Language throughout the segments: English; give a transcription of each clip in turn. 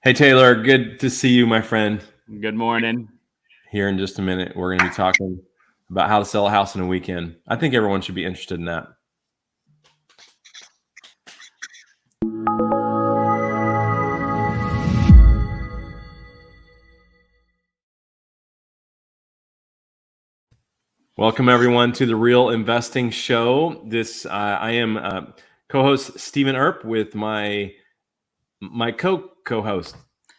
Hey, Taylor, good to see you, my friend. Good morning. Here in just a minute, we're going to be talking about how to sell a house in a weekend. I think everyone should be interested in that. Welcome, everyone, to the Real Investing Show. I am co-host Stephen Earp with my co-host,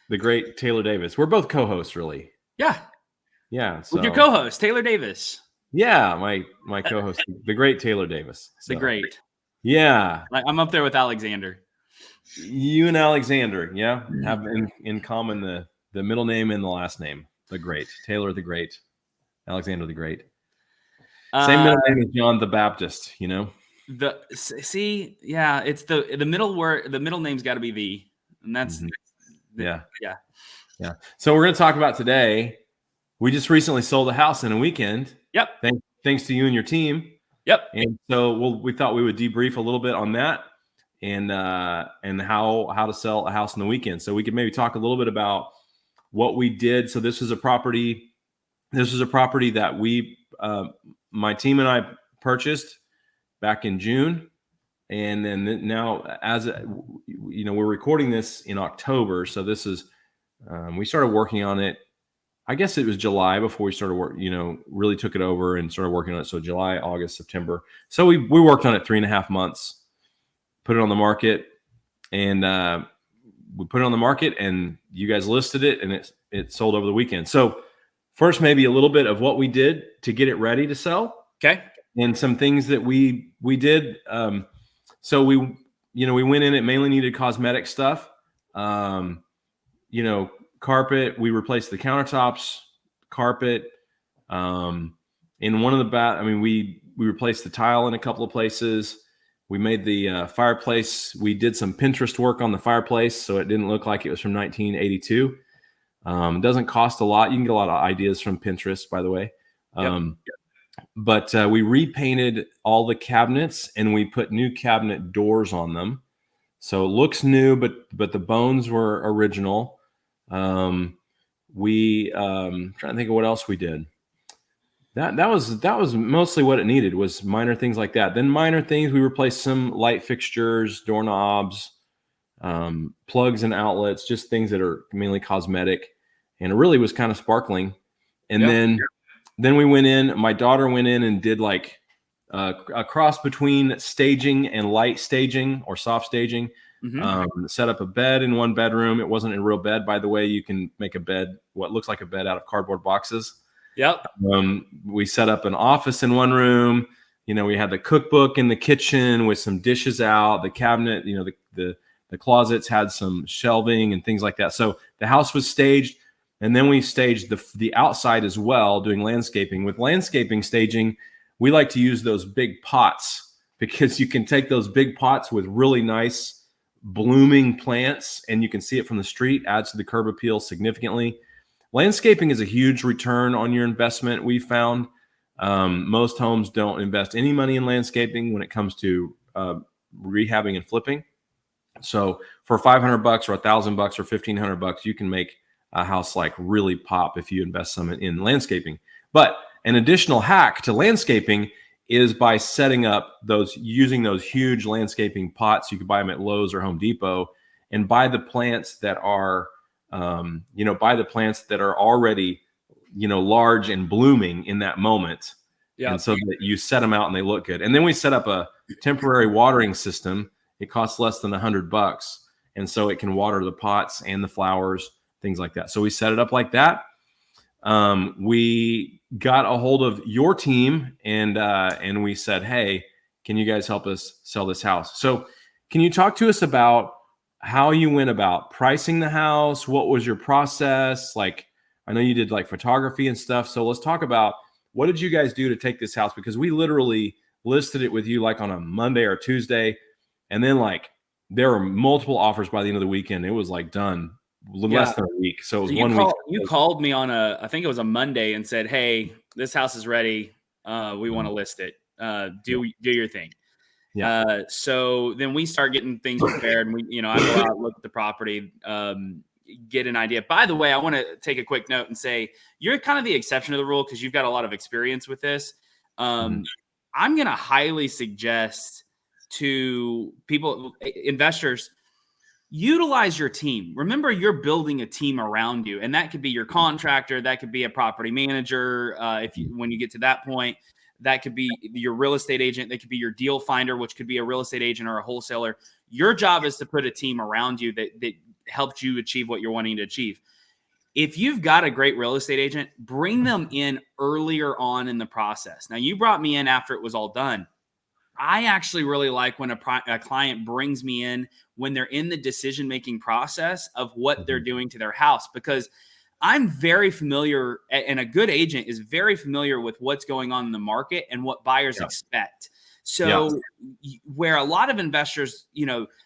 the great Taylor Davis. We're both co-hosts, really. Yeah. Yeah. With your So co-host, Taylor Davis. yeah, my co-host, the great Taylor Davis. The So great. yeah, I'm up there with Alexander. you and Alexander, yeah, have in common the middle name and the last name. The Great, Taylor the Great, Alexander the Great. Same middle name as John the Baptist, you know. It's the middle word. The middle name's got to be the, and that's Yeah. yeah. So we're going to talk about today. We just recently sold a house in a weekend. Yep. Thanks to you and your team. Yep. And so we thought we would debrief a little bit on that and how to sell a house in the weekend. So we could maybe talk a little bit about what we did. So this was a property that we my team and I purchased back in June, and then now we're recording this in October. So this is we started working on it. I guess it was July before we started work, really took it over and started working on it. So July, August, September. So we worked on it 3.5 months, put it on the market, and we put it on the market, and you guys listed it, and it sold over the weekend. So first, maybe a little bit of what we did to get it ready to sell. Okay. And some things that we did. So we went in, it mainly needed cosmetic stuff. Carpet, we replaced the countertops, carpet. In one of the we replaced the tile in a couple of places. We made the fireplace. We did some Pinterest work on the fireplace, so it didn't look like it was from 1982. It doesn't cost a lot. You can get a lot of ideas from Pinterest, by the way. But we repainted all the cabinets, and we put new cabinet doors on them. So it looks new, but the bones were original. Trying to think of what else we did. That was mostly what it needed, was minor things like that. Then minor things, we replaced some light fixtures, doorknobs, plugs and outlets, just things that are mainly cosmetic, and it really was kind of sparkling. And then we went in. My daughter went in and did like a cross between staging and light staging or soft staging. Set up a bed in one bedroom. It wasn't a real bed, by the way. You can make a bed, what looks like a bed, out of cardboard boxes. Yep. We set up an office in one room. We had the cookbook in the kitchen with some dishes out. The cabinet, the closets had some shelving and things like that. So the house was staged, and then we staged the outside as well, doing landscaping. With landscaping staging, we like to use those big pots, because you can take those big pots with really nice blooming plants, and you can see it from the street, adds to the curb appeal significantly. Landscaping is a huge return on your investment. We found most homes don't invest any money in landscaping when it comes to rehabbing and flipping. So for $500 or $1,000 or $1,500, you can make a house like really pop if you invest some in landscaping. But an additional hack to landscaping is by setting up using those huge landscaping pots. You can buy them at Lowe's or Home Depot, and buy the plants that are already, large and blooming in that moment. And so that you set them out and they look good. And then we set up a temporary watering system. It costs less than $100. And so it can water the pots and the flowers, things like that. So we set it up like that. We got a hold of your team, and we said, hey, can you guys help us sell this house? So can you talk to us about how you went about pricing the house? What was your process? Like, I know you did like photography and stuff. So let's talk about, what did you guys do to take this house? Because we literally listed it with you like on a Monday or Tuesday. And then like there were multiple offers by the end of the weekend. It was like done less than a week. So it was 1 week. You called me on I think it was a Monday, and said, hey, this house is ready. We want to list it. Do your thing. So then we start getting things prepared, and I go out, look at the property. get an idea. By the way, I want to take a quick note and say you're kind of the exception to the rule because you've got a lot of experience with this. I'm going to highly suggest to people, investors, utilize your team. Remember, you're building a team around you, and that could be your contractor, that could be a property manager. When you get to that point, that could be your real estate agent, that could be your deal finder, which could be a real estate agent or a wholesaler. Your job is to put a team around you that helps you achieve what you're wanting to achieve. If you've got a great real estate agent, bring them in earlier on in the process. Now, you brought me in after it was all done. I actually really like when a client brings me in when they're in the decision-making process of what they're doing to their house, because I'm very familiar, and a good agent is very familiar with what's going on in the market and what buyers expect. So where a lot of investors,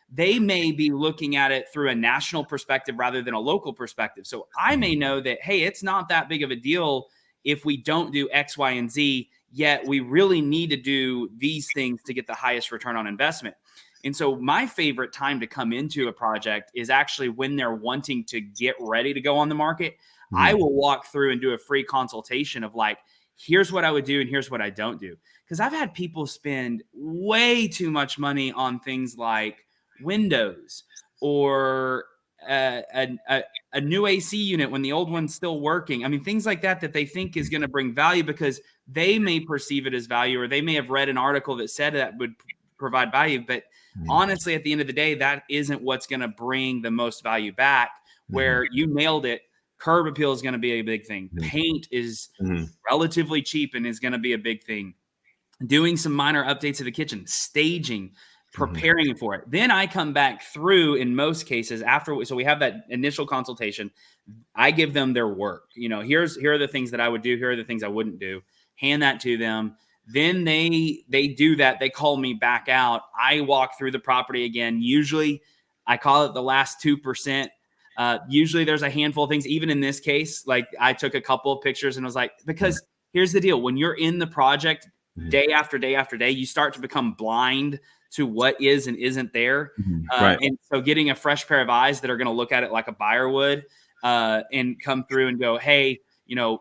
they may be looking at it through a national perspective rather than a local perspective. So I may know that, hey, it's not that big of a deal if we don't do X, Y, and Z, yet we really need to do these things to get the highest return on investment. And so my favorite time to come into a project is actually when they're wanting to get ready to go on the market. I will walk through and do a free consultation of like, here's what I would do and here's what I don't do. Because I've had people spend way too much money on things like windows or a new AC unit when the old one's still working. I mean, things like that they think is going to bring value because they may perceive it as value, or they may have read an article that said that would provide value. But honestly, at the end of the day, that isn't what's going to bring the most value back. Where you nailed it. Curb appeal is going to be a big thing. Paint is relatively cheap and is going to be a big thing. Doing some minor updates to the kitchen, staging, preparing for it. Then I come back through in most cases after. So we have that initial consultation. I give them their work. Here are the things that I would do. Here are the things I wouldn't do. Hand that to them. Then they do that. They call me back out. I walk through the property again. Usually I call it the last 2%. Usually there's a handful of things. Even in this case, like I took a couple of pictures and was like, because here's the deal. When you're in the project day after day after day, you start to become blind to what is and isn't there. And so getting a fresh pair of eyes that are going to look at it like a buyer would and come through and go, hey,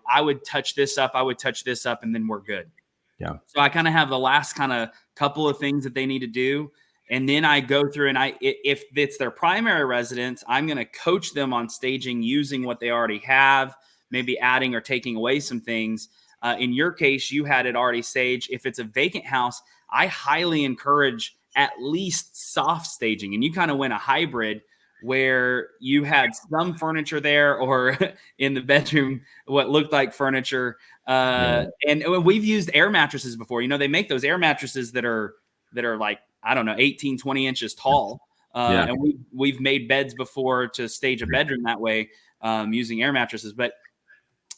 I would touch this up. I would touch this up, and then we're good. Yeah. So I kind of have the last kind of couple of things that they need to do. And then I go through and if it's their primary residence, I'm going to coach them on staging using what they already have, maybe adding or taking away some things. In your case, you had it already staged. If it's a vacant house, I highly encourage at least soft staging. And you kind of went a hybrid where you had some furniture there, or in the bedroom, what looked like furniture. And we've used air mattresses before. They make those air mattresses that are like, I don't know, 18, 20 inches tall. And we've made beds before to stage a bedroom that way using air mattresses. But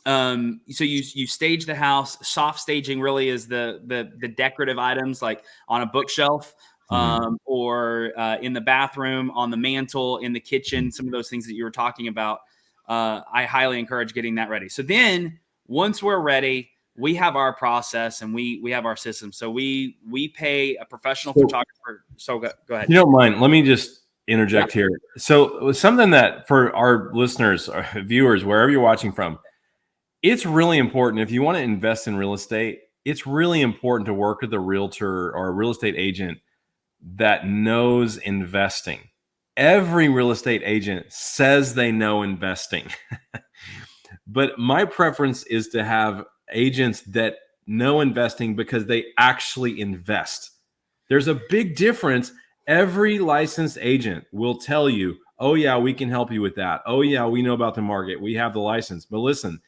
so you stage the house. Soft staging really is the decorative items like on a bookshelf or in the bathroom, on the mantle, in the kitchen, some of those things that you were talking about. I highly encourage getting that ready. So then once we're ready, we have our process and we have our system. So we pay a professional photographer. So go ahead. You don't mind. Let me just interject here. So something that for our listeners or viewers, wherever you're watching from, it's really important. If you want to invest in real estate, it's really important to work with a realtor or a real estate agent that knows investing. Every real estate agent says they know investing. But my preference is to have agents that know investing because they actually invest. There's a big difference. Every licensed agent will tell you, oh yeah, we can help you with that. Oh yeah, we know about the market. We have the license. But listen,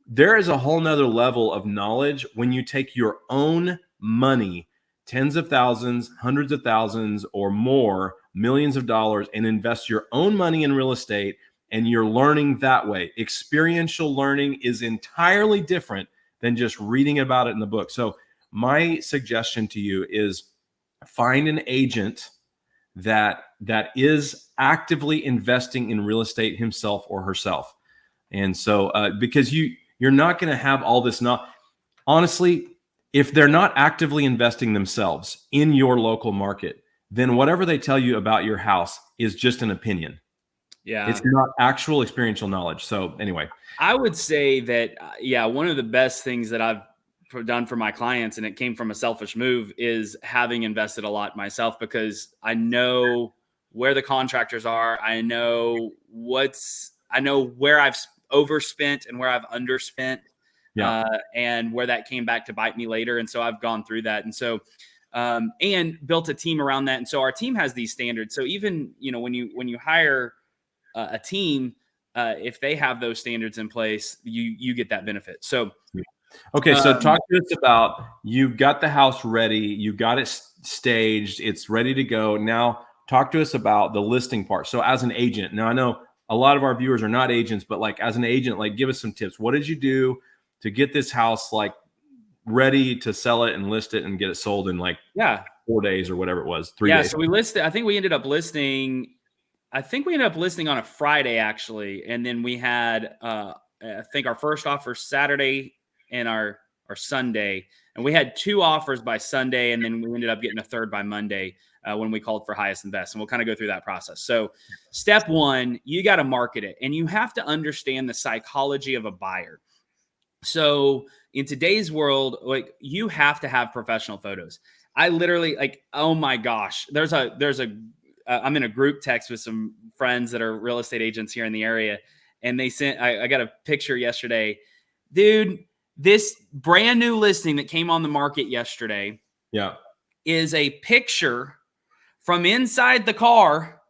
there is a whole nother level of knowledge when you take your own money, tens of thousands, hundreds of thousands, or more, millions of dollars, and invest your own money in real estate, and you're learning that way. Experiential learning is entirely different than just reading about it in the book. So my suggestion to you is find an agent that is actively investing in real estate himself or herself. And so because you're not going to have all this. Honestly, if they're not actively investing themselves in your local market, then whatever they tell you about your house is just an opinion. Yeah. It's not actual experiential knowledge. So anyway, I would say that, one of the best things that I've done for my clients, and it came from a selfish move, is having invested a lot myself, because I know where the contractors are. I know where I've overspent and where I've underspent, yeah. and where that came back to bite me later. And so I've gone through that. And so, and built a team around that. And so our team has these standards. So even, when you hire a team, if they have those standards in place, you get that benefit. So, okay. So talk to us about, you've got the house ready, you got it staged, it's ready to go. Now talk to us about the listing part. So as an agent, now I know a lot of our viewers are not agents, but like as an agent, like give us some tips. What did you do to get this house like ready to sell it and list it and get it sold in like 4 days or whatever it was, 3 days? So we listed, I think we ended up listing on a Friday, actually. And then we had, I think our first offer Saturday and our Sunday. And we had 2 offers by Sunday. And then we ended up getting a third by Monday, when we called for highest and best. And we'll kind of go through that process. So step 1, you got to market it. And you have to understand the psychology of a buyer. So in today's world, like, you have to have professional photos. I literally, like, oh my gosh, I'm in a group text with some friends that are real estate agents here in the area. And they sent, I got a picture yesterday, dude, this brand new listing that came on the market yesterday is a picture from inside the car.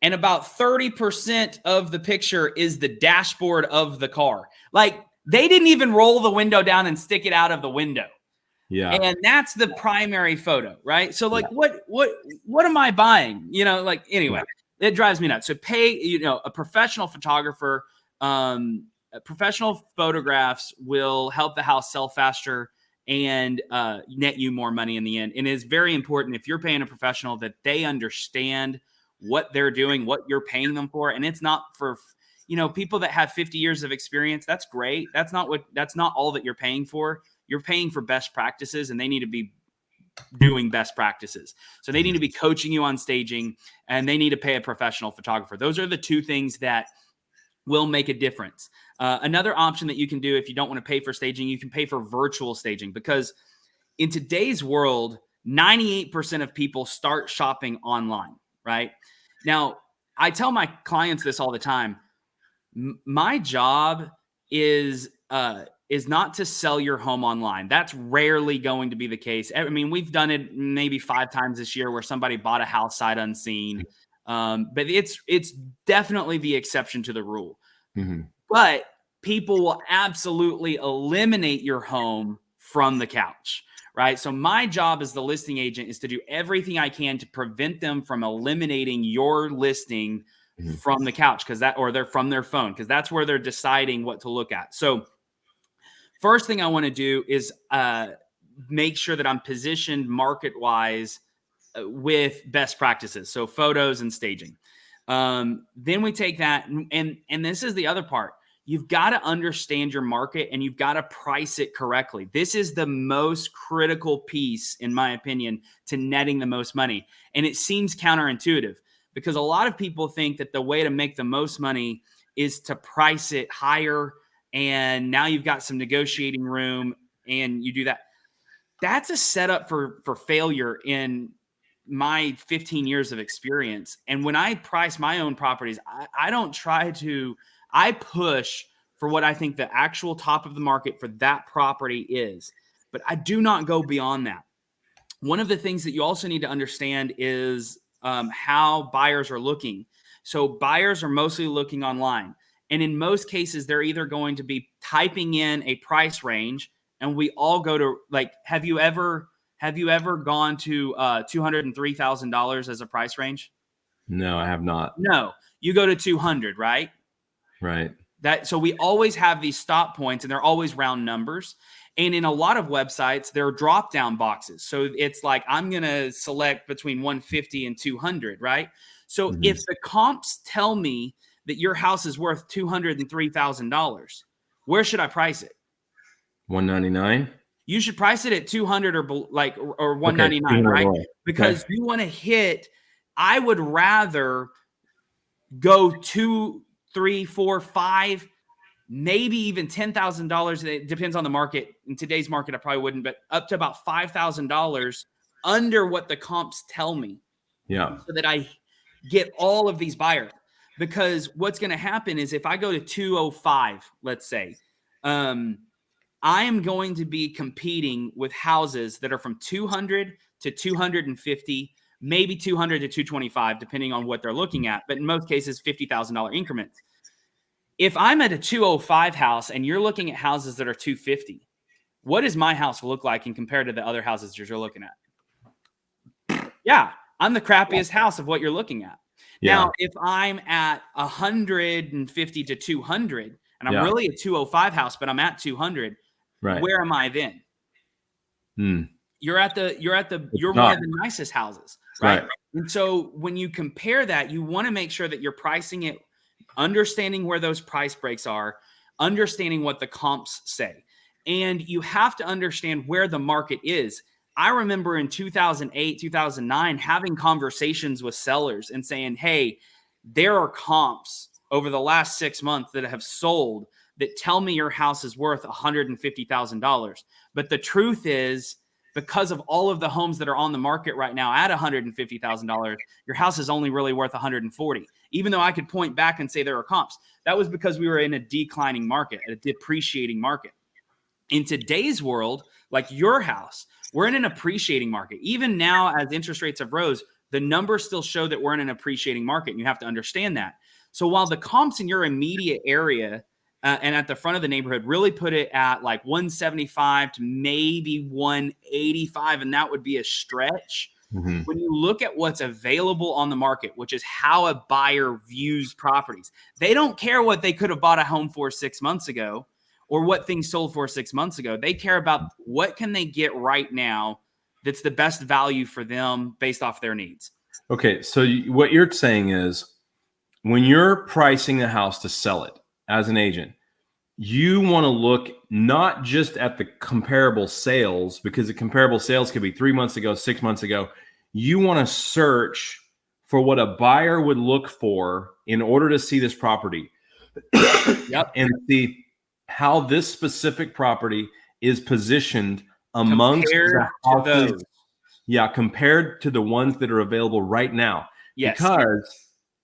And about 30% of the picture is the dashboard of the car. Like, they didn't even roll the window down and stick it out of the window. Yeah. And that's the primary photo, right? So like, what am I buying? Anyway, it drives me nuts. So pay, a professional photographer. Professional photographs will help the house sell faster and net you more money in the end. And it's very important, if you're paying a professional, that they understand what they're doing, what you're paying them for. And it's not for, people that have 50 years of experience. That's great. That's not all that you're paying for. You're paying for best practices, and they need to be doing best practices. So they need to be coaching you on staging, and they need to pay a professional photographer. Those are the 2 things that will make a difference. Another option that you can do, if you don't want to pay for staging, you can pay for virtual staging, because in today's world, 98% of people start shopping online, right? Now, I tell my clients this all the time. My job is not to sell your home online. That's rarely going to be the case. I mean, we've done it maybe 5 times this year where somebody bought a house sight unseen. But it's definitely the exception to the rule. Mm-hmm. But people will absolutely eliminate your home from the couch, right? So my job as the listing agent is to do everything I can to prevent them from eliminating your listing from the couch, or they're from their phone, because that's where they're deciding what to look at. So first thing I want to do is make sure that I'm positioned market-wise with best practices. So photos and staging. Then we take that, and this is the other part. You've got to understand your market, and you've got to price it correctly. This is the most critical piece, in my opinion, to netting the most money. And it seems counterintuitive, because a lot of people think that the way to make the most money is to price it higher, and now you've got some negotiating room, and you do that. That's a setup for failure in my 15 years of experience. And when I price my own properties, I push for what I think the actual top of the market for that property is, but I do not go beyond that. One of the things that you also need to understand is how buyers are looking. So buyers are mostly looking online. And in most cases, they're either going to be typing in a price range, and we all go to, like, have you ever gone to $203,000 as a price range? No, I have not. No, you go to 200, right? Right. So we always have these stop points, and they're always round numbers. And in a lot of websites, there are drop down boxes. So it's like, I'm going to select between 150 and 200, right? So if the comps tell me that your house is worth $203,000, where should I price it? 199. You should price it at 200 or 199, okay, right? Because you want to hit. I would rather go $2, $3, $4, $5, maybe even $10,000. It depends on the market. In today's market, I probably wouldn't, but up to about $5,000 under what the comps tell me. Yeah. So that I get all of these buyers. Because what's going to happen is if I go to 205, let's say, I am going to be competing with houses that are from 200 to 250, maybe 200 to 225, depending on what they're looking at. But in most cases, $50,000 increments. If I'm at a 205 house and you're looking at houses that are 250, what does my house look like in compared to the other houses you're looking at? Yeah, I'm the crappiest house of what you're looking at. Yeah. Now, if I'm at 150 to 200 and I'm really a 205 house, but I'm at 200, where am I then? You're one of the nicest houses, right? And so when you compare that, you want to make sure that you're pricing it, understanding where those price breaks are, understanding what the comps say. And you have to understand where the market is. I remember in 2008, 2009, having conversations with sellers and saying, hey, there are comps over the last 6 months that have sold that tell me your house is worth $150,000. But the truth is, because of all of the homes that are on the market right now at $150,000, your house is only really worth $140,000. Even though I could point back and say there are comps, that was because we were in a declining market, a depreciating market. In today's world, like your house, we're in an appreciating market. Even now, as interest rates have rose, the numbers still show that we're in an appreciating market, and you have to understand that. So while the comps in your immediate area and at the front of the neighborhood really put it at like 175 to maybe 185, and that would be a stretch. When you look at what's available on the market, which is how a buyer views properties, they don't care what they could have bought a home for 6 months ago or what things sold for 6 months ago. They care about what can they get right now that's the best value for them based off their needs. Okay, so what you're saying is when you're pricing a house to sell it as an agent, you want to look not just at the comparable sales, because the comparable sales could be 3 months ago, 6 months ago. You want to search for what a buyer would look for in order to see this property. And see how this specific property is positioned amongst the houses. Compared to the ones that are available right now. Yes.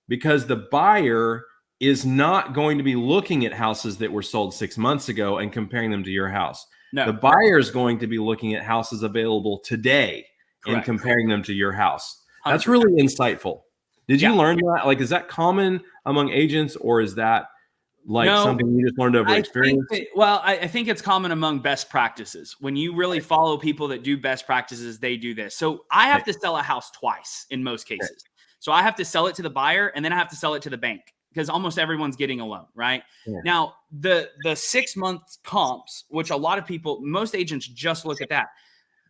Because the buyer is not going to be looking at houses that were sold 6 months ago and comparing them to your house. No. The buyer is going to be looking at houses available today and comparing them to your house. 100%. That's really insightful. Did you learn that? Like, is that common among agents, or is that something you just learned over experience? I think it's common among best practices. When you really follow people that do best practices, they do this. So I have to sell a house twice in most cases. So I have to sell it to the buyer, and then I have to sell it to the bank, because almost everyone's getting a loan, right? Yeah. Now, the 6 month comps, which a lot of people, most agents just look at that.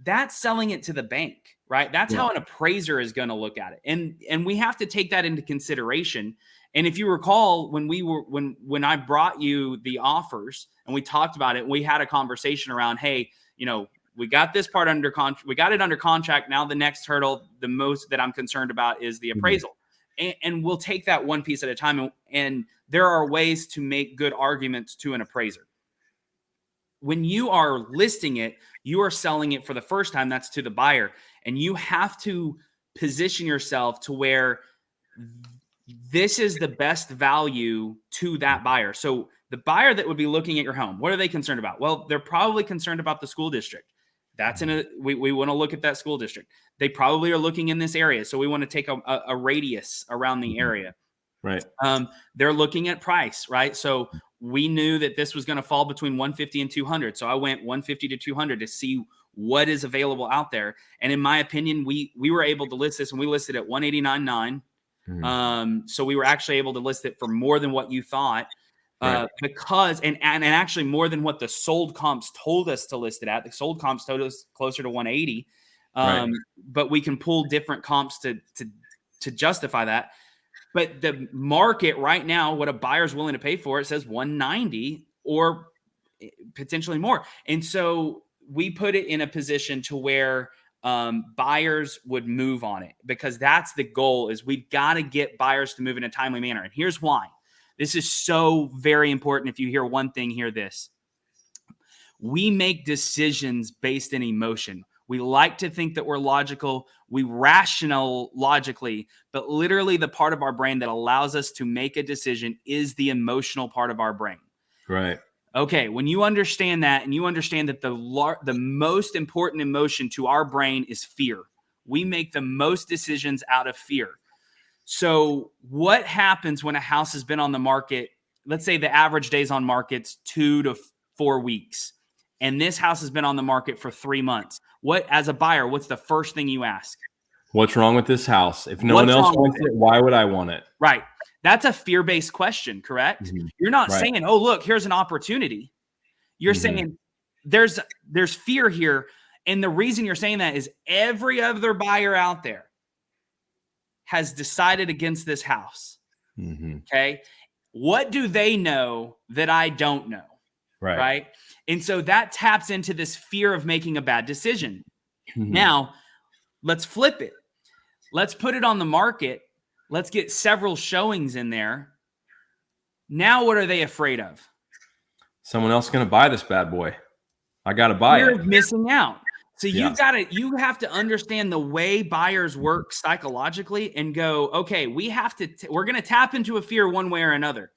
That's selling it to the bank, right? That's how an appraiser is going to look at it. And we have to take that into consideration. And if you recall, when I brought you the offers and we talked about it, we had a conversation around, hey, we got this part under contract. We got it under contract. Now the next hurdle, the most that I'm concerned about, is the appraisal. And we'll take that one piece at a time. And there are ways to make good arguments to an appraiser. When you are listing it, you are selling it for the first time. That's to the buyer. And you have to position yourself to where this is the best value to that buyer. So the buyer that would be looking at your home, what are they concerned about? Well, they're probably concerned about the school district. That's we want to look at that school district. They probably are looking in this area. So we want to take a radius around the area. Right. They're looking at price, right? So we knew that this was going to fall between 150 and 200. So I went 150 to 200 to see what is available out there. And in my opinion, we were able to list this, and we listed at 189.9. So we were actually able to list it for more than what you thought. Because and actually more than what the sold comps told us to list it at. The sold comps told us closer to 180. But we can pull different comps to justify that. But the market right now, what a buyer's willing to pay for, it says 190 or potentially more. And so we put it in a position to where buyers would move on it, because that's the goal, is we've got to get buyers to move in a timely manner. And here's why. This is so very important. If you hear one thing, hear this. We make decisions based in emotion. We like to think that we're logical. We rational logically, but literally the part of our brain that allows us to make a decision is the emotional part of our brain. Right. Okay, when you understand that, and you understand that the most important emotion to our brain is fear, we make the most decisions out of fear. So what happens when a house has been on the market? Let's say the average days on market's 2 to 4 weeks, and this house has been on the market for 3 months. What, as a buyer, what's the first thing you ask? What's wrong with this house? If no one else wants it, why would I want it? Right. That's a fear-based question, correct? Mm-hmm. You're not saying, oh, look, here's an opportunity. You're saying there's fear here. And the reason you're saying that is every other buyer out there has decided against this house. Okay. What do they know that I don't know? Right. And so that taps into this fear of making a bad decision. Now, let's flip it. Let's put it on the market. Let's get several showings in there. Now, what are they afraid of? Someone else is going to buy this bad boy. I got to buy Fear it. of missing out. So you have to understand the way buyers work psychologically and go, okay, we're going to tap into a fear one way or another.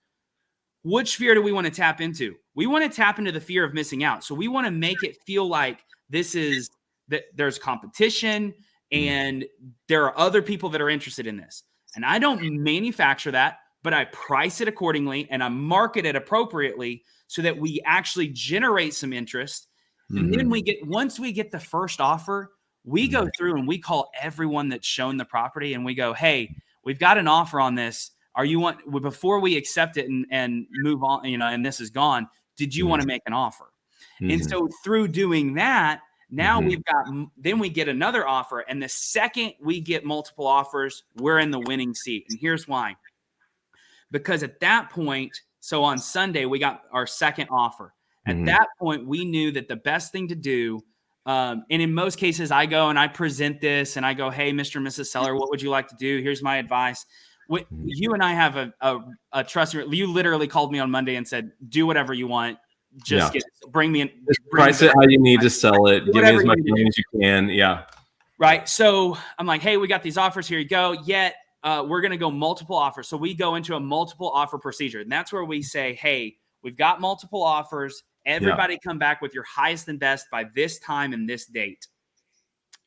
Which fear do we want to tap into? We want to tap into the fear of missing out. So we want to make it feel like there's competition and there are other people that are interested in this. And I don't manufacture that, but I price it accordingly and I market it appropriately so that we actually generate some interest. And then once we get the first offer, we go through and we call everyone that's shown the property and we go, hey, we've got an offer on this. Before we accept it and move on, and this is gone, did you want to make an offer? And so through doing that, now then we get another offer. And the second we get multiple offers, we're in the winning seat. And here's why. Because at that point, so on Sunday, we got our second offer. At that point, we knew that the best thing to do, and in most cases, I go and I present this and I go, hey, Mr. and Mrs. Seller, what would you like to do? Here's my advice. You and I have a trust. You literally called me on Monday and said, do whatever you want. Just bring me in. Price it how you need to sell it. Give me as much money as you can. Yeah. Right. So I'm like, hey, we got these offers. Here you go. Yet we're going to go multiple offers. So we go into a multiple offer procedure. And that's where we say, hey, we've got multiple offers. Everybody come back with your highest and best by this time and this date.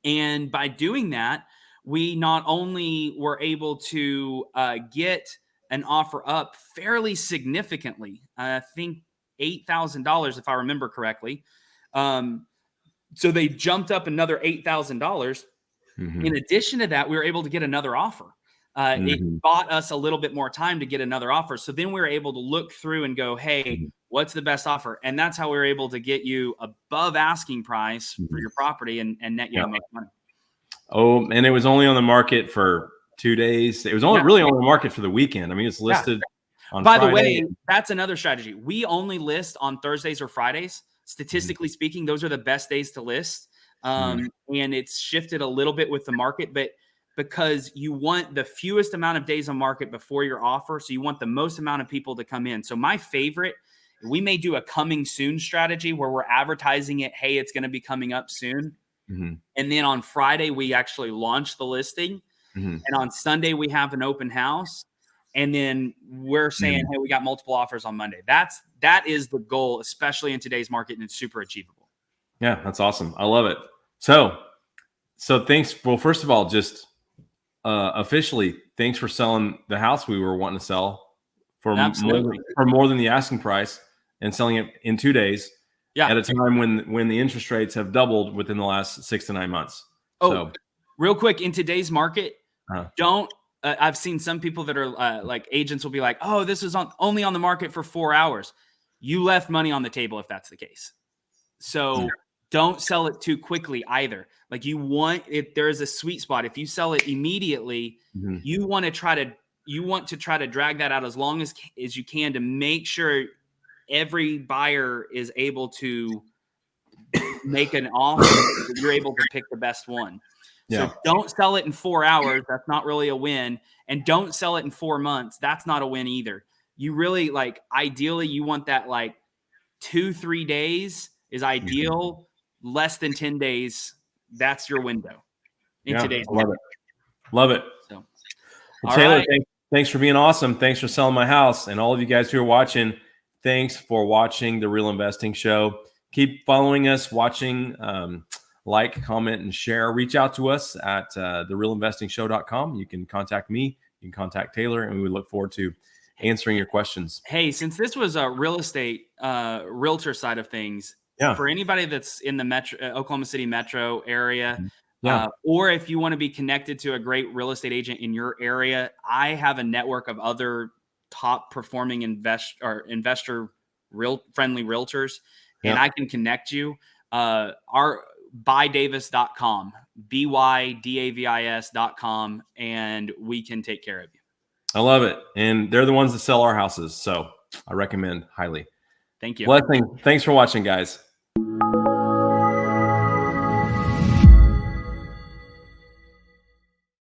And by doing that, we not only were able to get an offer up fairly significantly, I think $8,000, if I remember correctly. So they jumped up another $8,000. In addition to that, we were able to get another offer. It bought us a little bit more time to get another offer. So then we were able to look through and go, hey, what's the best offer? And that's how we were able to get you above asking price for your property and net you to make money. Oh, and it was only on the market for 2 days. It was really on the market for the weekend. I mean, it's listed on By Friday. the way, that's another strategy. We only list on Thursdays or Fridays. Statistically speaking, those are the best days to list. And it's shifted a little bit with the market, but because you want the fewest amount of days on market before your offer. So you want the most amount of people to come in. So my favorite, we may do a coming soon strategy where we're advertising it. Hey, it's going to be coming up soon. And then on Friday, we actually launch the listing. And on Sunday, we have an open house. And then we're saying, hey, we got multiple offers on Monday. That is the goal, especially in today's market, and it's super achievable. Yeah, that's awesome. I love it. So thanks. Well, first of all, just officially, thanks for selling the house we were wanting to sell for more than the asking price and selling it in 2 days. At a time when the interest rates have doubled within the last 6 to 9 months. Real quick, in today's market, I've seen some people that are like agents will be like, oh, this is only on the market for 4 hours. You left money on the table if that's the case. So don't sell it too quickly either. Like there is a sweet spot. If you sell it immediately, you want to try to drag that out as long as you can to make sure every buyer is able to make an offer, you're able to pick the best one. Yeah. So don't sell it in 4 hours. That's not really a win. And don't sell it in 4 months. That's not a win either. You really ideally you want that 2-3 days is ideal. Less than 10 days, that's your window in today's market. Love it. So, well, Taylor, thanks for being awesome. Thanks for selling my house. And all of you guys who are watching, thanks for watching The Real Investing Show. Keep following us, watching, like, comment, and share. Reach out to us at therealinvestingshow.com. You can contact me. You can contact Taylor, and we look forward to answering your questions. Hey, since this was a real estate realtor side of things, for anybody that's in the Oklahoma City metro area, or if you want to be connected to a great real estate agent in your area, I have a network of other top performing investor friendly realtors, and I can connect you. Our bydavis.com, bydavis.com, and we can take care of you. I love it. And they're the ones that sell our houses. So I recommend highly. Thank you. Blessing. Thanks for watching, guys.